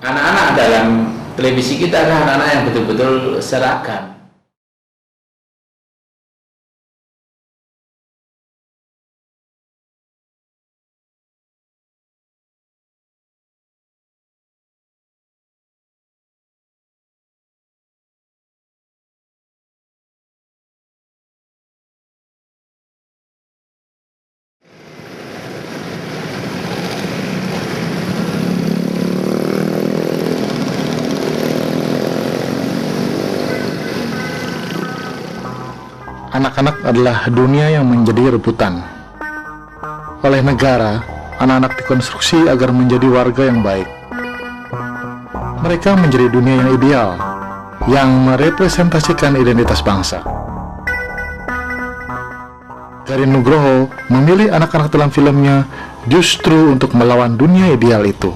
anak-anak dalam televisi kita adalah anak-anak yang betul-betul seragam. Anak-anak adalah dunia yang menjadi rebutan. Oleh negara, anak-anak dikonstruksi agar menjadi warga yang baik. Mereka menjadi dunia yang ideal, yang merepresentasikan identitas bangsa. Garin Nugroho memilih anak-anak dalam filmnya justru untuk melawan dunia ideal itu.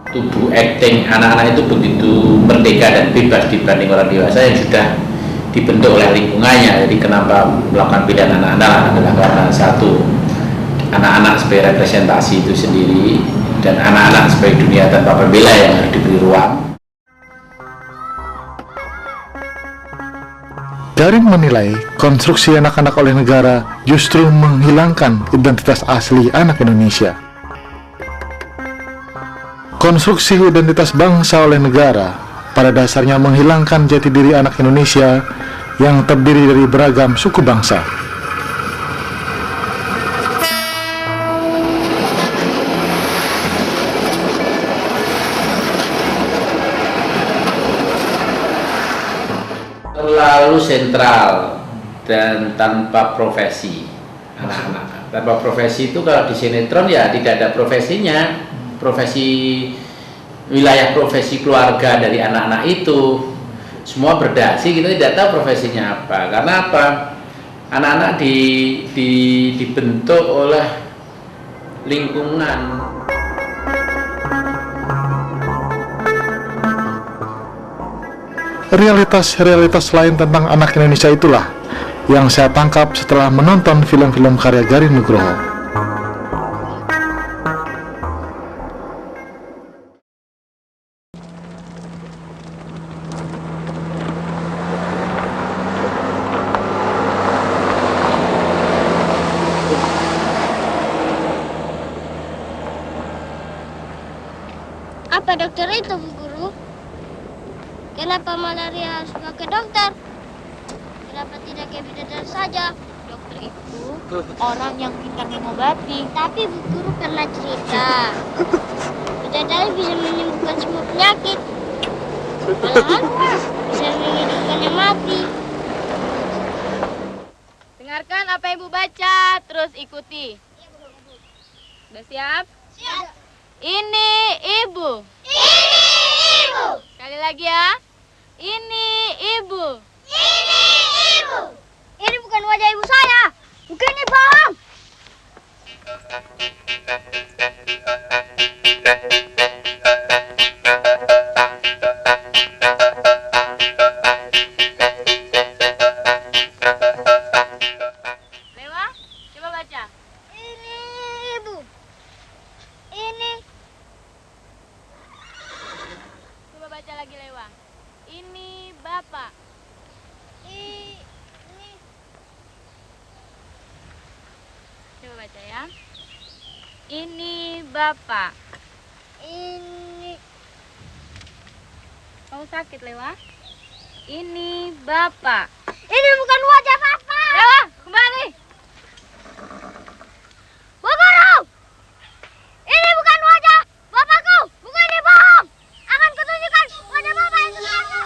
Tubuh acting anak-anak itu begitu merdeka dan bebas dibanding orang dewasa yang sudah dibentuk oleh lingkungannya. Jadi kenapa melakukan pilihan anak-anak adalah karena satu, anak-anak sebagai representasi itu sendiri, dan anak-anak sebagai dunia tanpa pembela yang harus diberi ruang. Garin menilai konstruksi anak-anak oleh negara justru menghilangkan identitas asli anak Indonesia. Konstruksi identitas bangsa oleh negara pada dasarnya menghilangkan jati diri anak Indonesia yang terdiri dari beragam suku bangsa. Terlalu sentral dan tanpa profesi anak-anak. Tanpa profesi itu kalau di sinetron ya tidak ada profesinya. Profesi wilayah profesi keluarga dari anak-anak itu semua berdasi, kita tidak tahu profesinya apa. Karena apa? Anak-anak dibentuk oleh lingkungan. Realitas-realitas lain tentang anak Indonesia itulah yang saya tangkap setelah menonton film-film karya Garin Nugroho. Apa dokter itu, Bu Guru? Kenapa malaria harus pakai dokter? Kenapa tidak ke bidan saja? Dokter itu orang yang pintar mengobati. Tapi Bu Guru pernah cerita, bidadari bisa menyembuhkan semua penyakit. Malahan bisa menghidupkan yang mati. Dengarkan apa Ibu baca, terus ikuti. Udah siap? Siap. Ini Ibu. Ini Ibu. Sekali lagi ya. Ini Ibu. Ini Ibu. Ini bukan wajah ibu saya. Bukan ini bohong. Lewa, coba baca. Ini ibu. Ini. Coba baca lagi Lewa. Ini Bapak. Ini. Coba baca ya. Ini Bapak. Ini. Kamu sakit Lewa? Ini Bapak. Ini bukan wajah papa. Lewa, kembali. Bu Guru. Ini bukan wajah bapakku. Bukan ini bohong. Akan kutunjukkan wajah bapak yang sebenarnya.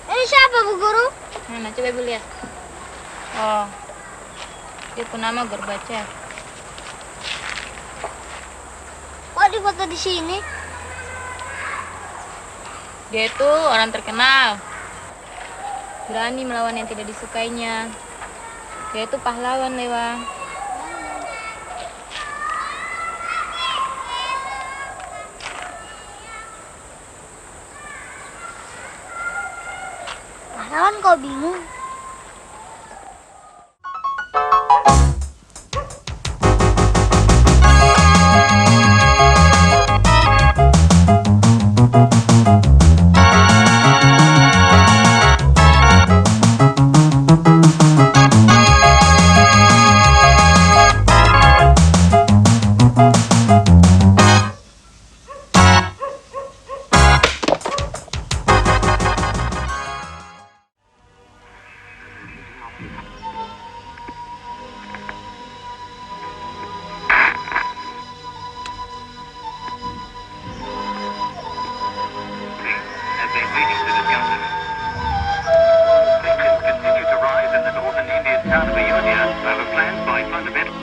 Ini siapa, Bu Guru? Mana coba Ibu lihat. Oh. Itu nama Gorbachev. Kok di foto di sini? Dia itu orang terkenal. Berani melawan yang tidak disukainya. Dia itu pahlawan, Lewa. kau bingung? As they leading to discussion. Tensions continue to rise in the northern Indian town of Ayodhya over plans by fundamental.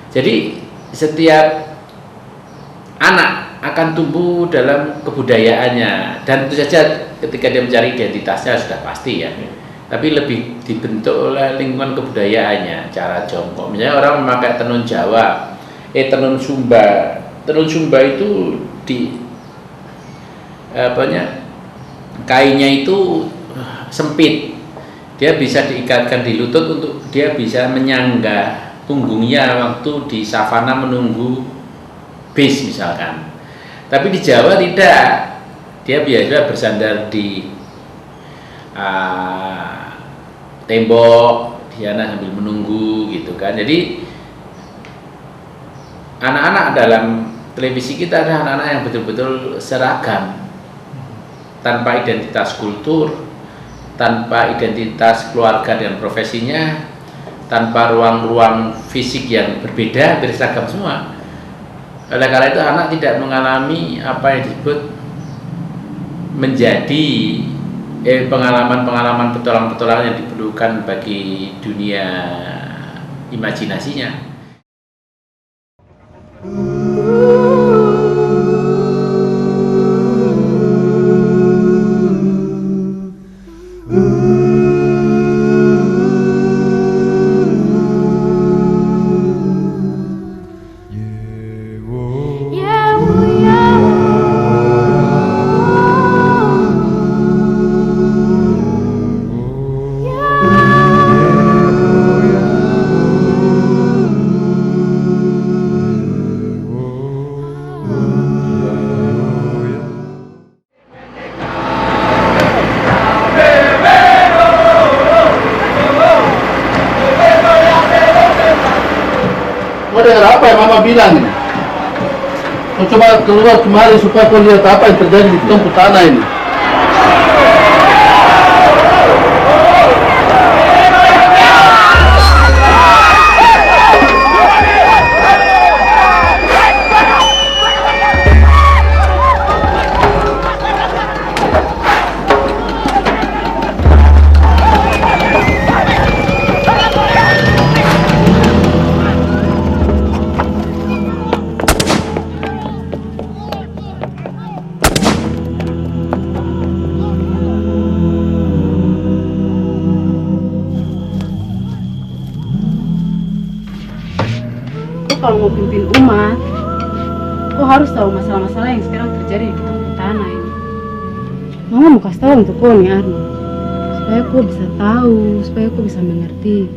Jadi setiap anak akan tumbuh dalam kebudayaannya, dan tentu saja ketika dia mencari identitasnya sudah pasti ya, tapi lebih dibentuk oleh lingkungan kebudayaannya, cara jongkok. Misalnya orang memakai tenun Jawa, tenun Sumba. Tenun Sumba itu di kainnya itu sempit, dia bisa diikatkan di lutut untuk dia bisa menyangga punggungnya waktu di savana menunggu bis misalkan. Tapi di Jawa tidak, dia biasa bersandar di tembok dia sambil menunggu gitu kan. Jadi anak-anak dalam televisi kita adalah anak-anak yang betul-betul seragam, tanpa identitas kultur, tanpa identitas keluarga dan profesinya, tanpa ruang-ruang fisik yang berbeda, berseragam semua. Oleh karena itu anak tidak mengalami apa yang disebut menjadi pengalaman-pengalaman petualang-petualangan yang diperlukan bagi dunia imajinasinya. Kau dengar apa yang mama bilang ini? Kau coba keluar kemari supaya kau lihat apa yang terjadi di tempat tanah ini. Kalau mau pimpin umat, kau harus tahu masalah-masalah yang sekarang terjadi di tempat tanah ini. Mama mau kasih tahu untuk kau nih Arno, supaya kau bisa tahu, supaya kau bisa mengerti.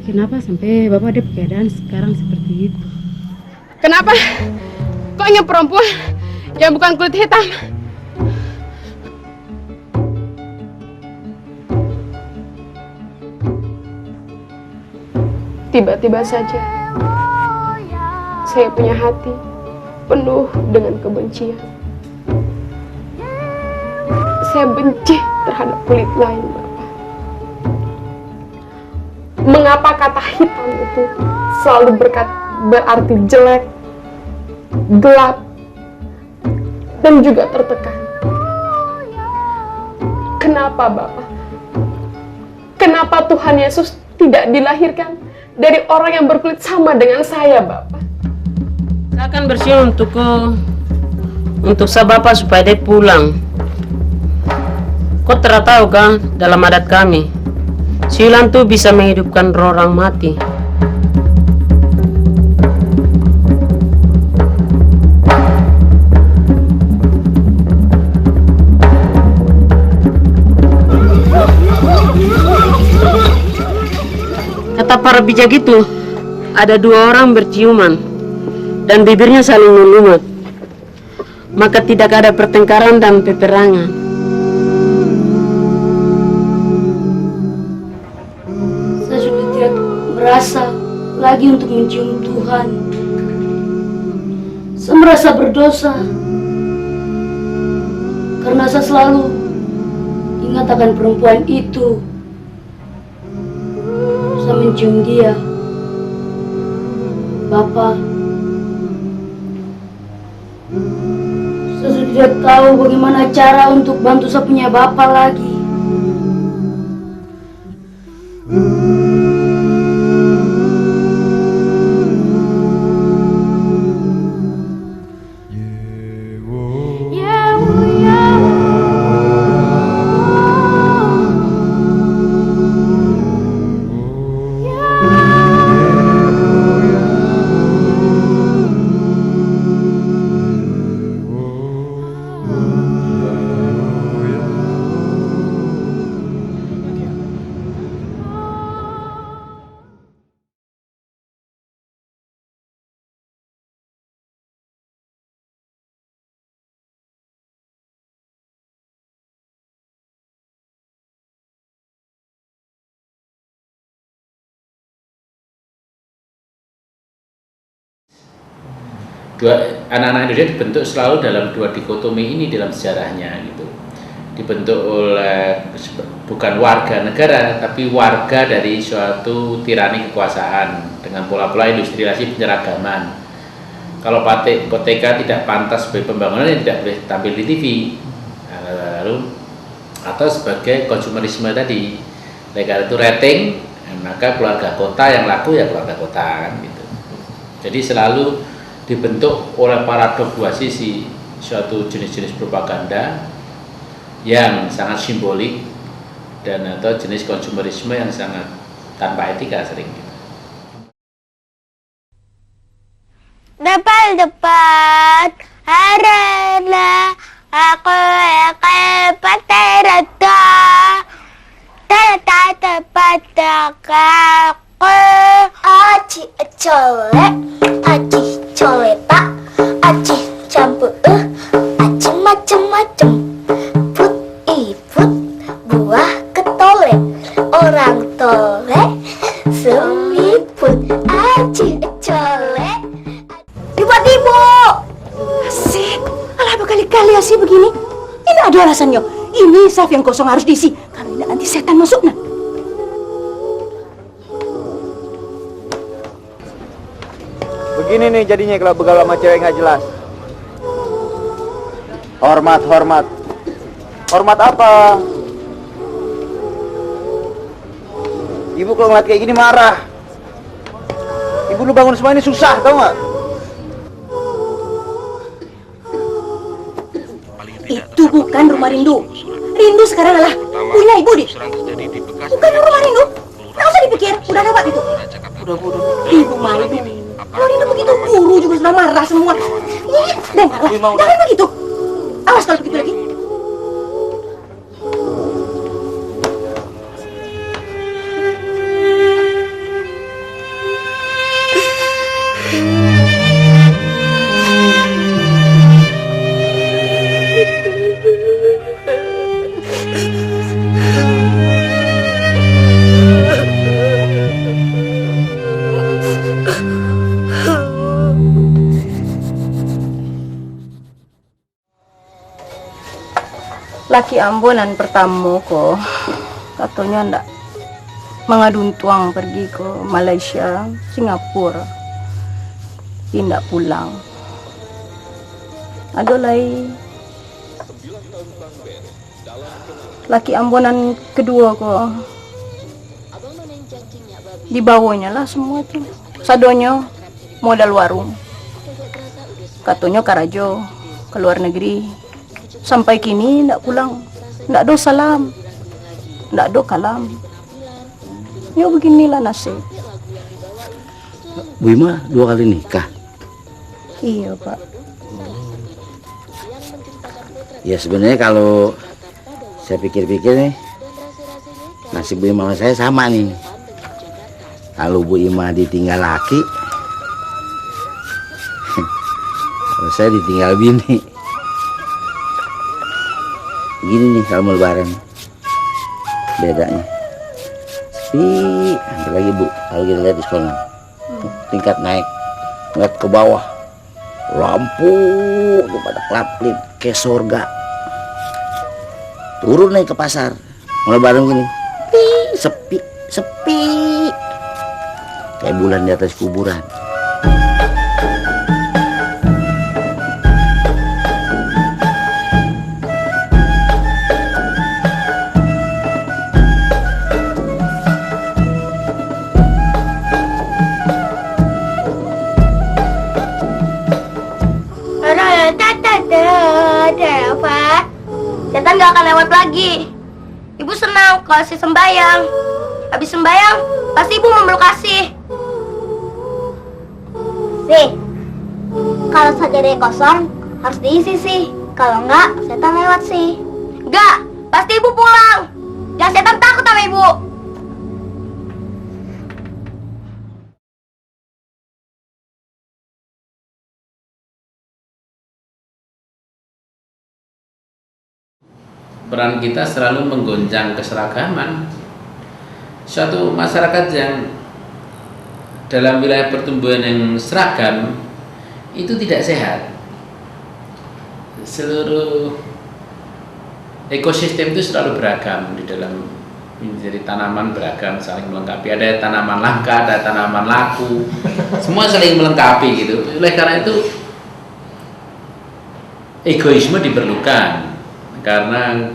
kenapa sampai Bapak ada keadaan sekarang seperti itu? Kenapa? Kok ingin perempuan yang bukan kulit hitam? Tiba-tiba saja saya punya hati penuh dengan kebencian. Saya benci terhadap kulit lain, Bapak. Mengapa kata hitam itu selalu berarti jelek, gelap, dan juga tertekan? Kenapa, Bapak? Kenapa Tuhan Yesus tidak dilahirkan dari orang yang berkulit sama dengan saya, Bapak? Saya akan bersiul untuk sa Bapak supaya dia pulang. Kau tidak tahu kan, dalam adat kami, siulan tuh bisa menghidupkan roh orang mati. Kata para bijak itu, ada dua orang berciuman dan bibirnya saling melumut, maka tidak ada pertengkaran dan peperangan. Saya sudah tidak merasa lagi untuk mencium Tuhan. Saya merasa berdosa karena saya selalu ingat akan perempuan itu. Saya mencium dia. Bapak, saya sudah tidak tahu bagaimana cara untuk bantu saya punya bapak lagi. Anak-anak Indonesia dibentuk selalu dalam dua dikotomi ini dalam sejarahnya gitu. Dibentuk oleh bukan warga negara tapi warga dari suatu tirani kekuasaan dengan pola-pola industrialisasi penyeragaman. Kalau koteka tidak pantas sebagai pembangunan, yang tidak boleh tampil di TV, lalu atau sebagai konsumerisme tadi. Karena itu rating, maka keluarga kota yang laku ya keluarga kota kan gitu. Jadi selalu dibentuk oleh paradok dua sisi, suatu jenis-jenis propaganda yang sangat simbolik dan atau jenis konsumerisme yang sangat tanpa etika sering. Depan harana aku paterata tata pataka aci colek aci colek pak aci campur aci macem-macem put iput buah ketolek orang tolek semiput aci colek. Ibu, asik. Alah berkali-kali asik begini. Ini ada alasannya. Ini saf yang kosong harus diisi. Kalau tidak nanti setan masuk nah. Begini nih jadinya kalau begaul sama cewek nggak jelas. Hormat. Hormat apa? Ibu kalau ngeliat kayak gini marah. Ibu lu bangun semua ini susah, tau nggak? Itu bukan rumah Rindu. Rindu sekarang adalah punya ibu deh. Bukan rumah Rindu. Nggak usah dipikir, udah lewat itu. Udah. Ibu malu. Kalau Rindu begitu, guru juga sudah marah semua. Dengarlah, jangan begitu. Awas kalau begitu lagi. laki ambonan pertama kok katanya ndak mengadu tuang pergi ke Malaysia, Singapura, tidak pulang. Ada lagi laki ambonan kedua kok dibawanya lah semua tuh. Sadonya modal warung, katanya Karajo ke luar negeri, sampai kini ndak pulang, ndak do salam, ndak do kalam. Ya beginilah nasib. Bu Ima 2 kali nikah? Iya Pak. Ya sebenarnya kalau saya pikir-pikir nih, nasib Bu Ima sama saya sama nih. Kalau Bu Ima ditinggal laki, kalau saya ditinggal bini. Gini nih kalau mau lebaran, bedanya. Nanti lagi Bu, kalau kita lihat di sekolah, tingkat naik, ngeliat ke bawah, lampu tuh pada kelap-kelip kayak surga. Turun naik ke pasar, mulai bareng gini, sepi, sepi, kayak bulan di atas kuburan. Setan gak akan lewat lagi. Ibu senang kalau si sembayang. Habis sembayang, pasti ibu memeluk kasih. Sih, kalau sajadah kosong harus diisi sih. Kalau enggak, setan lewat sih. Enggak, pasti ibu pulang. Jangan setan takut sama ibu. Peran kita selalu menggoncang keseragaman. Suatu masyarakat yang dalam wilayah pertumbuhan yang seragam itu tidak sehat. Seluruh ekosistem itu selalu beragam di dalam, jadi tanaman beragam, saling melengkapi. Ada tanaman langka, ada tanaman laku, semua saling melengkapi gitu. Oleh karena itu egoisme diperlukan. Karena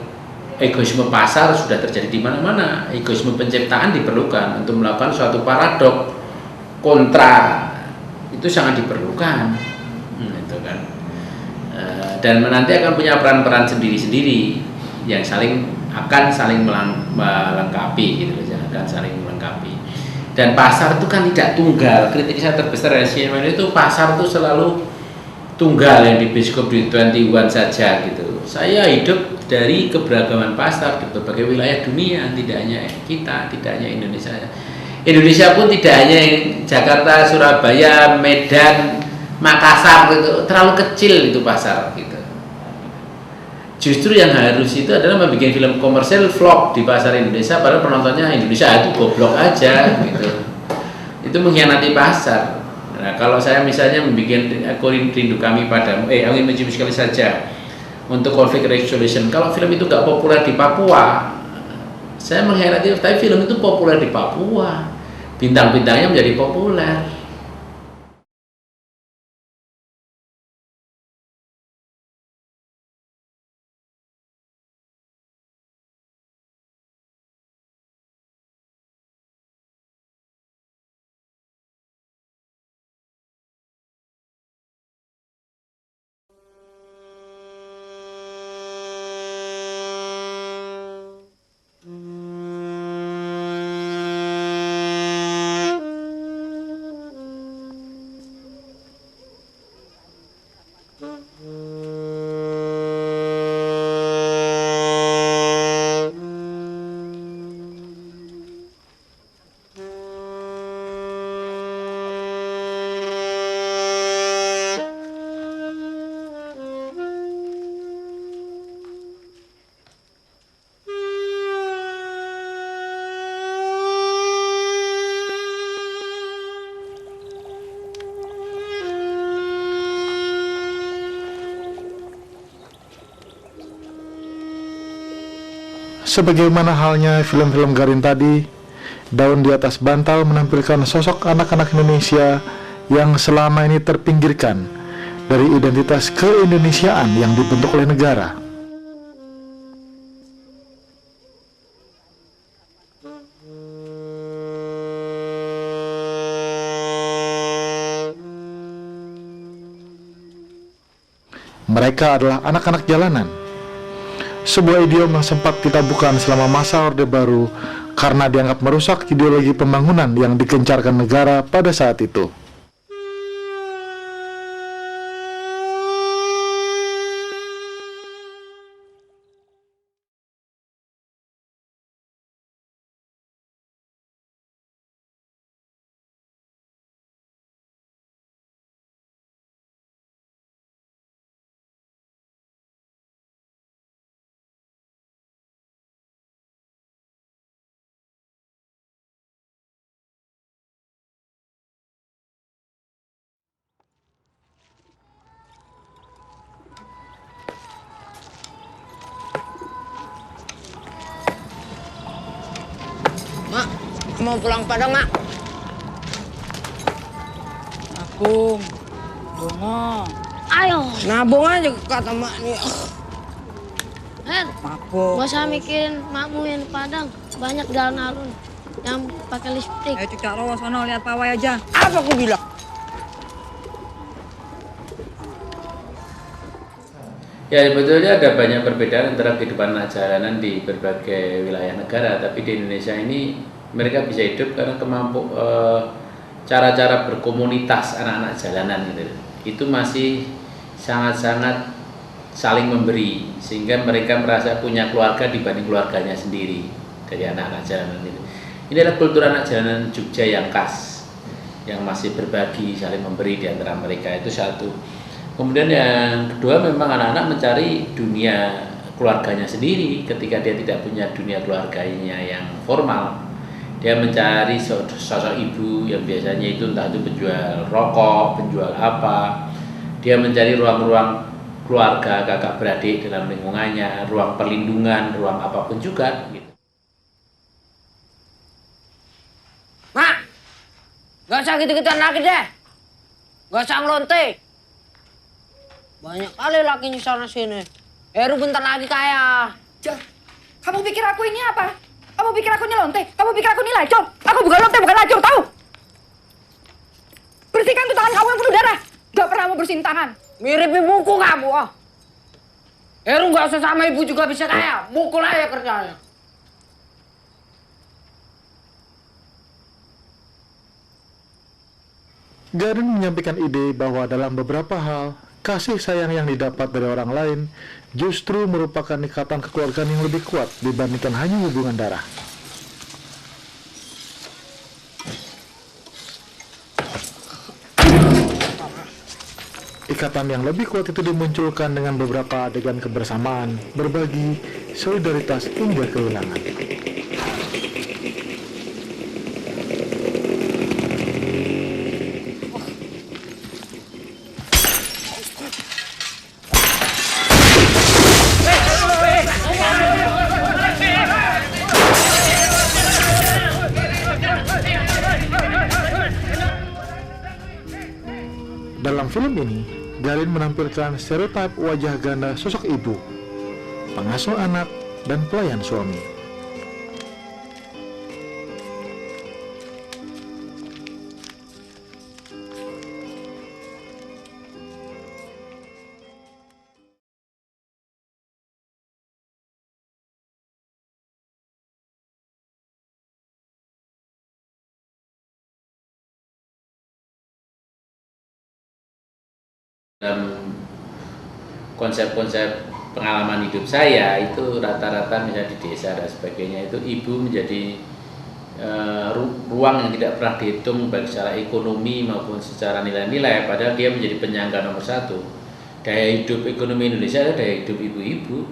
egoisme pasar sudah terjadi di mana-mana, egoisme penciptaan diperlukan untuk melakukan suatu paradok kontra, itu sangat diperlukan, itu kan. Dan nanti akan punya peran-peran sendiri-sendiri yang akan saling melengkapi, gitu saja, akan saling melengkapi. Dan pasar itu kan tidak tunggal. Kritik saya terbesar dari CNN itu pasar itu selalu tunggal, yang di Biskop di 21 saja gitu. Saya hidup dari keberagaman pasar di berbagai wilayah dunia, tidak hanya kita, tidak hanya Indonesia. Indonesia pun tidak hanya Jakarta, Surabaya, Medan, Makassar, itu terlalu kecil itu pasar gitu. Justru yang harus itu adalah membuat film komersial flop di pasar Indonesia, padahal penontonnya Indonesia itu goblok aja gitu. Itu mengkhianati pasar. Nah, kalau saya misalnya membuat Aku Rindu Kami Padamu, Angin Mencium Sekali Saja untuk konflik resolution, kalau film itu nggak populer di Papua, saya mengkhianati. Tapi film itu populer di Papua, bintang-bintangnya menjadi populer. Sebagaimana halnya film-film Garin tadi, Daun di Atas Bantal menampilkan sosok anak-anak Indonesia yang selama ini terpinggirkan dari identitas keindonesiaan yang dibentuk oleh negara. Mereka adalah anak-anak jalanan, sebuah idiom yang sempat ditabuhkan selama masa Orde Baru karena dianggap merusak ideologi pembangunan yang digencarkan negara pada saat itu. Mak, mau pulang Padang, Mak. Nabung. Bunga. Ayo. Nabung aja kata Mak nih. Her, gak usah mikirin makmu yang di Padang. Banyak jalan alun yang pakai lipstick. Ayo Cik Rawa sono lihat pawai aja. Apa aku bilang? Ya, sebetulnya ada banyak perbedaan antara kehidupan anak jalanan di berbagai wilayah negara, tapi di Indonesia ini mereka bisa hidup karena cara-cara berkomunitas anak-anak jalanan gitu. Itu masih sangat-sangat saling memberi, sehingga mereka merasa punya keluarga dibanding keluarganya sendiri dari anak-anak jalanan itu. Ini adalah kultur anak jalanan Jogja yang khas, yang masih berbagi, saling memberi di antara mereka, itu satu. Kemudian yang kedua, memang anak-anak mencari dunia keluarganya sendiri ketika dia tidak punya dunia keluarganya yang formal. Dia mencari sosok ibu yang biasanya itu entah itu penjual rokok, penjual apa. Dia mencari ruang-ruang keluarga kakak beradik dalam lingkungannya, ruang perlindungan, ruang apapun juga gitu. Mak, gak usah gitu-gituan lagi deh. Gak usah ngelonte. Banyak kali lakinya sana sini. Heru bentar lagi kaya. Kamu pikir aku ini apa? Kamu pikir aku nyelonte? Kamu pikir aku ini lacur? Aku bukan lonte, bukan lacur, tahu? Bersihkan tuh tangan kamu yang penuh darah. Gak pernah mau bersihin tangan. Mirip ibuku kamu, oh. Heru gak usah sama ibu juga bisa kaya. Mukul aja kerjanya. Garin menyampaikan ide bahwa dalam beberapa hal, kasih sayang yang didapat dari orang lain justru merupakan ikatan kekeluargaan yang lebih kuat dibandingkan hanya hubungan darah. Ikatan yang lebih kuat itu dimunculkan dengan beberapa adegan kebersamaan, berbagi, solidaritas hingga kehilangan. Dalam film ini, Garin menampilkan stereotip wajah ganda sosok ibu, pengasuh anak, dan pelayan suami. Dalam konsep-konsep pengalaman hidup saya itu rata-rata misalnya di desa dan sebagainya itu ibu menjadi ruang yang tidak pernah dihitung baik secara ekonomi maupun secara nilai-nilai, padahal dia menjadi penyangga nomor satu. Daya hidup ekonomi Indonesia adalah daya hidup ibu-ibu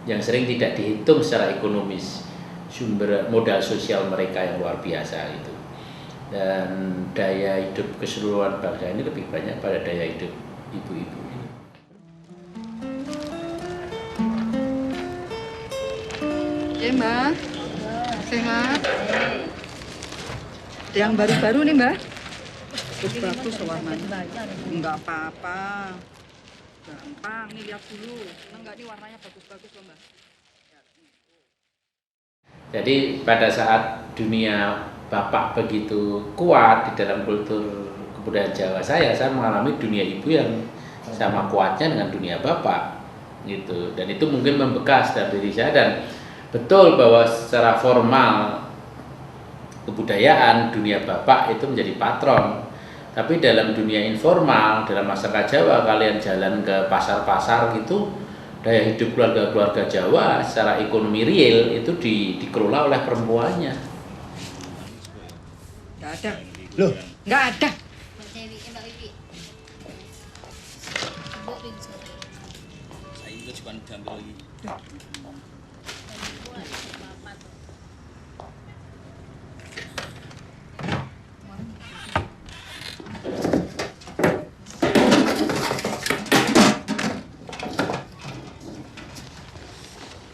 yang sering tidak dihitung secara ekonomis, sumber modal sosial mereka yang luar biasa itu. Dan daya hidup keseluruhan bangsa ini lebih banyak pada daya hidup ibu-ibu. Ya, Mbak. Sehat. Yang baru-baru nih, Mbak. Bagus warnanya. Enggak apa-apa. Gampang, nih lihat dulu. Enggak, ini warnanya bagus-bagus loh, Mbak. Jadi pada saat dunia bapak begitu kuat di dalam kultur kebudayaan Jawa saya mengalami dunia ibu yang sama kuatnya dengan dunia bapak gitu. Dan itu mungkin membekas dalam diri saya, dan betul bahwa secara formal kebudayaan dunia bapak itu menjadi patron. Tapi dalam dunia informal, dalam masyarakat Jawa, kalian jalan ke pasar-pasar gitu, daya hidup keluarga-keluarga Jawa secara ekonomi real itu dikelola oleh perempuannya. Enggak ada. Loh, enggak ada.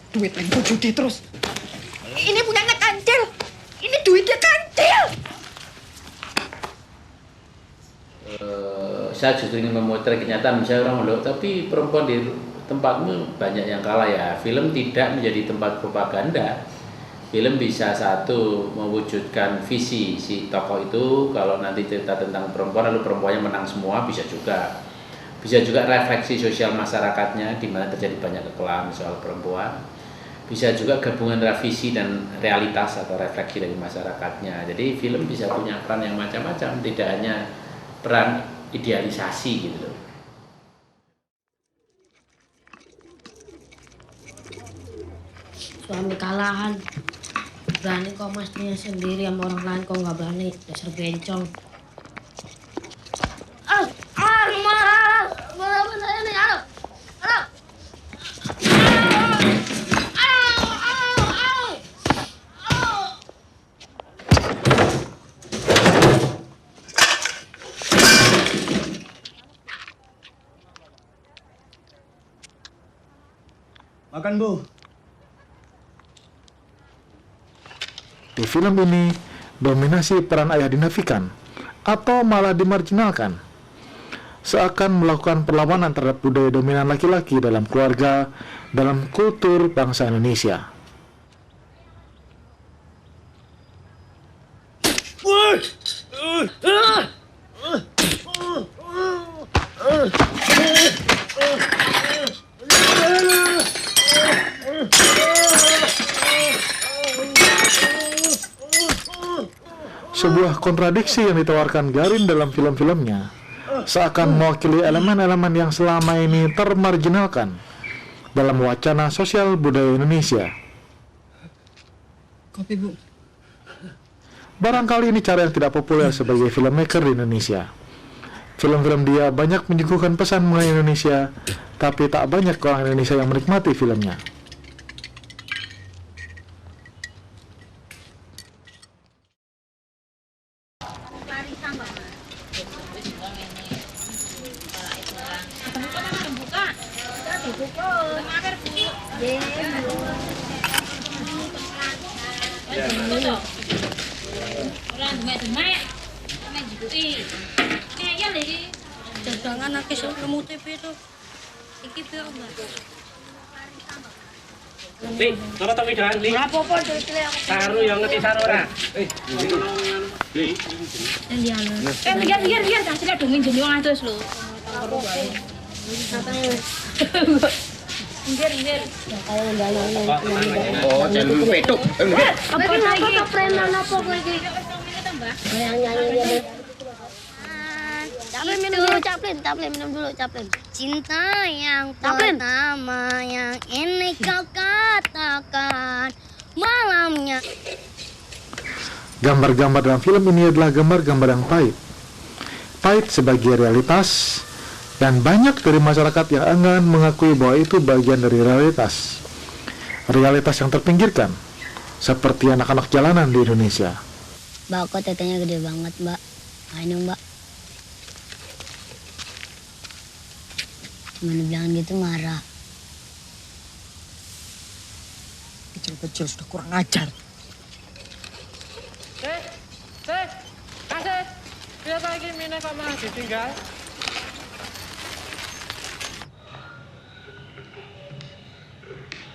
Duit main judi terus. Ini punyanya Kancil. Ini duitnya Kancil. Saya justru ingin memotret kenyataan, misalnya orang loh, tapi perempuan di tempatmu banyak yang kalah ya. Film tidak menjadi tempat propaganda. Film bisa satu mewujudkan visi si tokoh itu, kalau nanti cerita tentang perempuan lalu perempuannya menang semua, bisa juga. Bisa juga refleksi sosial masyarakatnya di mana terjadi banyak kekelahan soal perempuan. Bisa juga gabungan visi dan realitas atau refleksi dari masyarakatnya. Jadi film bisa punya peran yang macam-macam, tidak hanya peran idealisasi gitu loh. Suami kalahan, berani kok masnya sendiri sama orang lain kok nggak berani, dasar bencong. Makan, Bu. Di film ini, dominasi peran ayah dinafikan atau malah dimarginalkan. Seakan melakukan perlawanan terhadap budaya dominan laki-laki dalam keluarga, dalam kultur bangsa Indonesia. Sebuah kontradiksi yang ditawarkan Garin dalam film-filmnya seakan mewakili elemen-elemen yang selama ini termarginalkan dalam wacana sosial budaya Indonesia. Kopi, Bu. Barangkali ini cara yang tidak populer sebagai filmmaker di Indonesia. Film-film dia banyak menyuguhkan pesan mengenai Indonesia, tapi tak banyak orang Indonesia yang menikmati filmnya. Jangan aku sebelum TV itu. Iki piro, Mbak? Lik, napa to widan, Lik? Ora apa-apa, dhewe aku. Saru yang ngerti saru ora? Biar hasilnya dong minjem wong atus lho. Biar. Oh, jalur petuk. Apa lagi? Apa preman apa kowe iki? Nyanyi. Caplin minum dulu. Cinta yang pertama yang ini kau katakan malamnya. Gambar-gambar dalam film ini adalah gambar-gambar yang pahit. Pahit sebagai realitas, dan banyak dari masyarakat yang enggan mengakui bahwa itu bagian dari realitas. Realitas yang terpinggirkan, seperti anak-anak jalanan di Indonesia. Mbak, kok tetenya gede banget, Mbak. Ayo, Mbak. Cuman bilang gitu marah. kecil-kecil sudah kurang ajar. Kasih. Lihat lagi Mina kok malah ditinggal.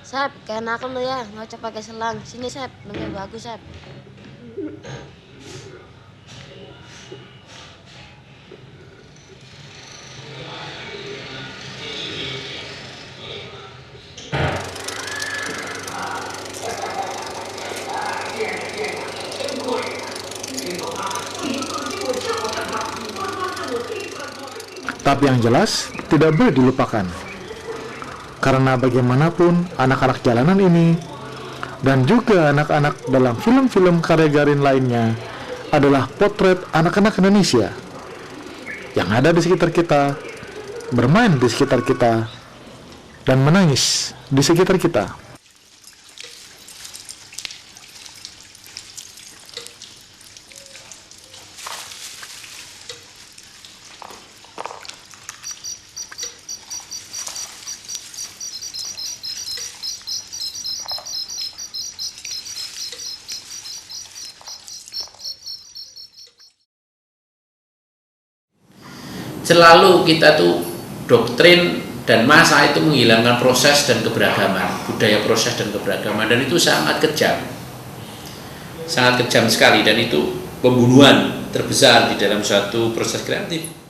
Sep, keenakan lu ya, nggak usah pakai selang. Sini Sep, lebih bagus Sep. Tapi yang jelas tidak boleh dilupakan, karena bagaimanapun anak-anak jalanan ini dan juga anak-anak dalam film-film karya Garin lainnya adalah potret anak-anak Indonesia yang ada di sekitar kita, bermain di sekitar kita, dan menangis di sekitar kita. Selalu kita tuh doktrin dan masa itu menghilangkan proses dan keberagaman, budaya proses dan keberagaman, dan itu sangat kejam sekali, dan itu pembunuhan terbesar di dalam suatu proses kreatif.